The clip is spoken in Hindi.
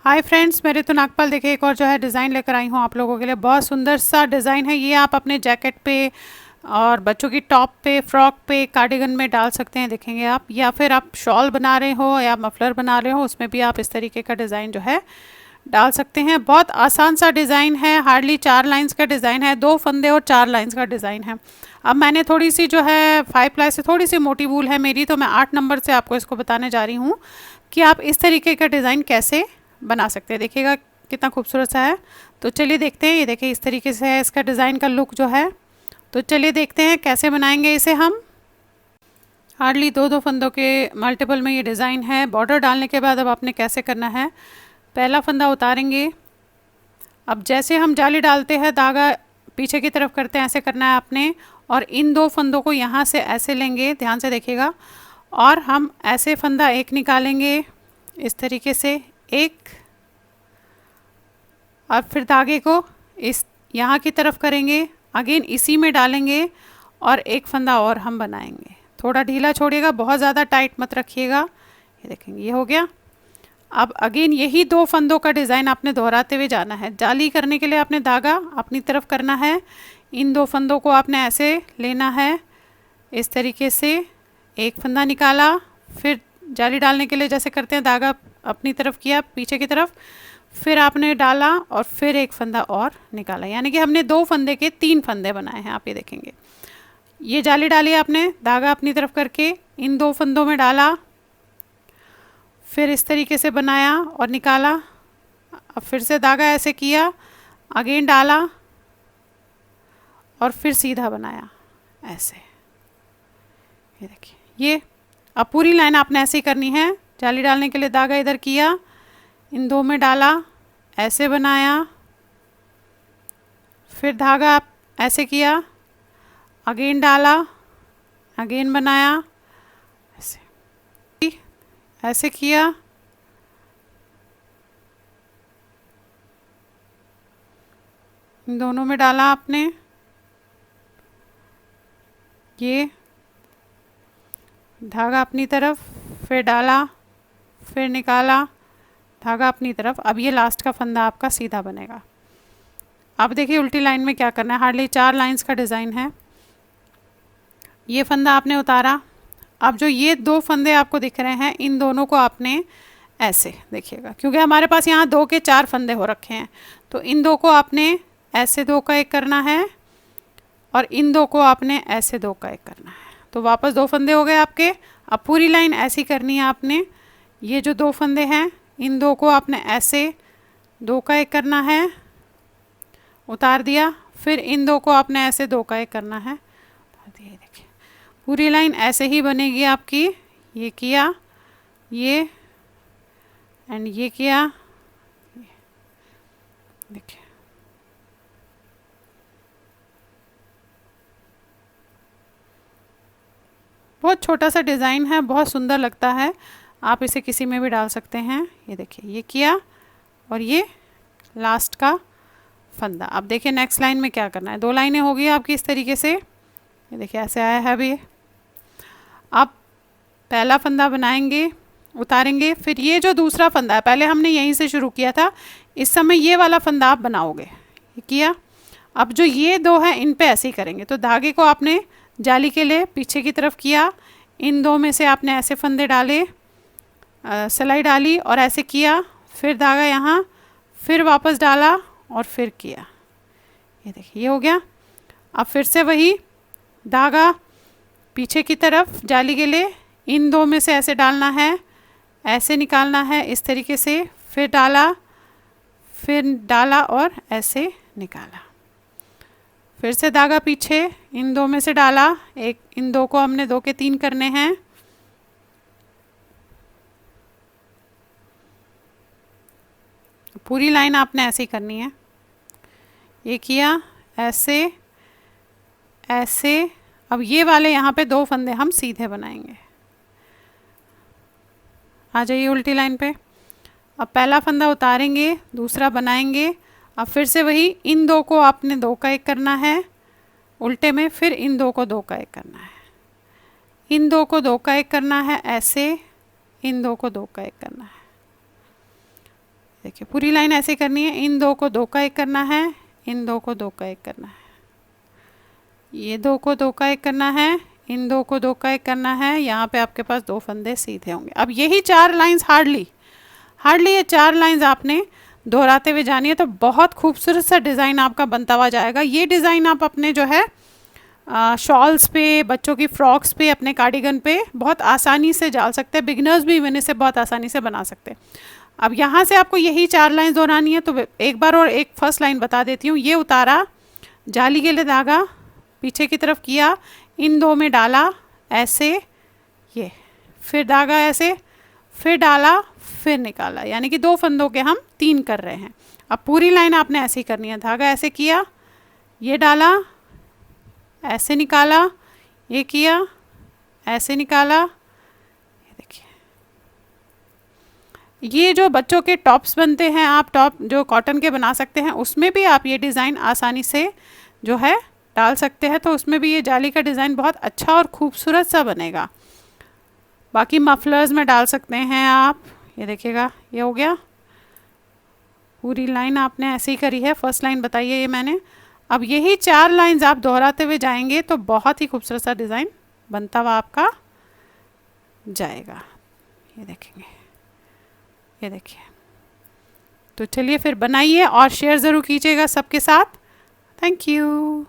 हाय फ्रेंड्स, मेरे तो नागपाल देखिए एक और जो है डिज़ाइन लेकर आई हूँ आप लोगों के लिए। बहुत सुंदर सा डिज़ाइन है ये। आप अपने जैकेट पे और बच्चों की टॉप पे, फ्रॉक पे, कार्डिगन में डाल सकते हैं, देखेंगे आप। या फिर आप शॉल बना रहे हो या मफलर बना रहे हो, उसमें भी आप इस तरीके का डिज़ाइन जो है डाल सकते हैं। बहुत आसान सा डिज़ाइन है, हार्डली 4 लाइन्स का डिज़ाइन है, 2 फंदे और 4 लाइन्स का डिज़ाइन है। अब मैंने थोड़ी सी जो है 5 प्लाई से थोड़ी सी मोटी वूल है मेरी, तो मैं 8 नंबर से आपको इसको बताने जा रही हूँ कि आप इस तरीके का डिज़ाइन कैसे बना सकते हैं। देखिएगा कितना खूबसूरत सा है। तो चलिए देखते हैं। ये देखिए इस तरीके से है इसका डिज़ाइन का लुक जो है। तो चलिए देखते हैं कैसे बनाएंगे इसे हम। हार्डली 2-2 फंदों के मल्टीपल में ये डिज़ाइन है। बॉर्डर डालने के बाद अब आपने कैसे करना है, पहला फंदा उतारेंगे। अब जैसे हम जाली डालते हैं, धागा पीछे की तरफ करते हैं, ऐसे करना है आपने। और इन 2 फंदों को यहाँ से ऐसे लेंगे, ध्यान से देखिएगा। और हम ऐसे फंदा एक निकालेंगे इस तरीके से, एक। और फिर धागे को इस यहाँ की तरफ करेंगे, अगेन इसी में डालेंगे और एक फंदा और हम बनाएंगे। थोड़ा ढीला छोड़िएगा, बहुत ज़्यादा टाइट मत रखिएगा। ये देखेंगे ये हो गया। अब अगेन यही 2 फंदों का डिज़ाइन आपने दोहराते हुए जाना है। जाली करने के लिए आपने धागा अपनी तरफ करना है, इन 2 फंदों को आपने ऐसे लेना है इस तरीके से। एक फंदा निकाला, फिर जाली डालने के लिए जैसे करते हैं, धागा अपनी तरफ किया पीछे की तरफ, फिर आपने डाला और फिर एक फंदा और निकाला। यानी कि हमने 2 फंदे के 3 फंदे बनाए हैं। आप ये देखेंगे, ये जाली डाली आपने, धागा अपनी तरफ करके इन 2 फंदों में डाला, फिर इस तरीके से बनाया और निकाला। अब फिर से धागा ऐसे किया, अगेन डाला और फिर सीधा बनाया ऐसे। ये देखिए ये। अब पूरी लाइन आपने ऐसे ही करनी है। जाली डालने के लिए धागा इधर किया, इन 2 में डाला, ऐसे बनाया, फिर धागा आप ऐसे किया, अगेन डाला, अगेन बनाया, ऐसे ऐसे किया, इन दोनों में डाला आपने, ये धागा अपनी तरफ, फिर डाला, फिर निकाला, धागा अपनी तरफ। अब ये लास्ट का फंदा आपका सीधा बनेगा। अब देखिए उल्टी लाइन में क्या करना है। हार्डली 4 लाइन्स का डिज़ाइन है। ये फंदा आपने उतारा। अब जो ये 2 फंदे आपको दिख रहे हैं, इन दोनों को आपने ऐसे देखिएगा, क्योंकि हमारे पास यहाँ 2 के 4 फंदे हो रखे हैं, तो इन 2 को आपने ऐसे 2 का एक करना है और इन 2 को आपने ऐसे 2 का एक करना है। तो वापस 2 फंदे हो गए आपके। अब पूरी लाइन ऐसी करनी है आपने। ये जो 2 फंदे हैं, इन 2 को आपने ऐसे 2 का एक करना है, उतार दिया। फिर इन 2 को आपने ऐसे 2 का एक करना है, उतार दिया। देखिए पूरी लाइन ऐसे ही बनेगी आपकी। ये किया, ये एंड ये किया, देखिए बहुत छोटा सा डिज़ाइन है, बहुत सुंदर लगता है। आप इसे किसी में भी डाल सकते हैं। ये देखिए ये किया और ये लास्ट का फंदा। अब देखिए नेक्स्ट लाइन में क्या करना है। 2 लाइनें होगी आपकी इस तरीके से। ये देखिए ऐसे आया है अभी। आप पहला फंदा बनाएंगे, उतारेंगे, फिर ये जो दूसरा फंदा है, पहले हमने यहीं से शुरू किया था, इस समय ये वाला फंदा आप बनाओगे। ये किया। अब जो ये 2 हैं, इन पे ऐसे ही करेंगे। तो धागे को आपने जाली के लिए पीछे की तरफ किया, इन 2 में से आपने ऐसे फंदे डाले, सिलाई डाली और ऐसे किया, फिर धागा यहाँ, फिर वापस डाला और फिर किया। ये देखिए ये हो गया। अब फिर से वही धागा पीछे की तरफ जाली के लिए, इन 2 में से ऐसे डालना है, ऐसे निकालना है इस तरीके से, फिर डाला, फिर डाला और ऐसे निकाला। फिर से धागा पीछे, इन 2 में से डाला, एक, इन 2 को हमने 2 के 3 करने हैं। पूरी लाइन आपने ऐसे ही करनी है। ये किया, ऐसे ऐसे। अब ये वाले यहाँ पे 2 फंदे हम सीधे बनाएंगे। आ जाइए उल्टी लाइन पे। अब पहला फंदा उतारेंगे, दूसरा बनाएंगे। अब फिर से वही, इन 2 को आपने 2 का एक करना है उल्टे में, फिर इन 2 को 2 का एक करना है, इन 2 को 2 का एक करना है ऐसे, इन 2 को 2 का एक करना है। देखिए पूरी लाइन ऐसे करनी है, इन दो को 2 का 1 करना है, इन दो को 2 का 1 करना है, ये 2 को 2 का 1 करना है, इन 2 को 2 का 1 करना है। यहाँ पे आपके पास 2 फंदे सीधे होंगे। अब यही 4 लाइंस हार्डली ये 4 लाइंस आपने दोहराते हुए जानी है, तो बहुत खूबसूरत सा डिज़ाइन आपका बनता हुआ जाएगा। ये डिज़ाइन आप अपने जो है शॉल्स पे, बच्चों की फ्रॉक्स पे, अपने कार्डिगन पे बहुत आसानी से डाल सकते हैं। बिगनर्स भी इवन इसे बहुत आसानी से बना सकते हैं। अब यहाँ से आपको यही 4 लाइन दोहरानी है, तो एक बार और एक फर्स्ट लाइन बता देती हूँ। ये उतारा, जाली के लिए धागा पीछे की तरफ किया, इन 2 में डाला ऐसे, ये फिर धागा ऐसे, फिर डाला, फिर निकाला, यानी कि 2 फंदों के हम 3 कर रहे हैं। अब पूरी लाइन आपने ऐसे ही करनी है। धागा ऐसे किया, ये डाला, ऐसे निकाला, ये किया, ऐसे निकाला। ये देखिए, ये जो बच्चों के टॉप्स बनते हैं, आप टॉप जो कॉटन के बना सकते हैं, उसमें भी आप ये डिज़ाइन आसानी से जो है डाल सकते हैं। तो उसमें भी ये जाली का डिज़ाइन बहुत अच्छा और खूबसूरत सा बनेगा। बाकी मफलर्स में डाल सकते हैं आप। ये देखिएगा, ये हो गया। पूरी लाइन आपने ऐसे ही करी है, फर्स्ट लाइन बताई है ये मैंने। अब यही 4 लाइंस आप दोहराते हुए जाएंगे तो बहुत ही खूबसूरत सा डिज़ाइन बनता हुआ आपका जाएगा। ये देखेंगे, ये देखिए। तो चलिए फिर बनाइए और शेयर ज़रूर कीजिएगा सबके साथ। Thank you.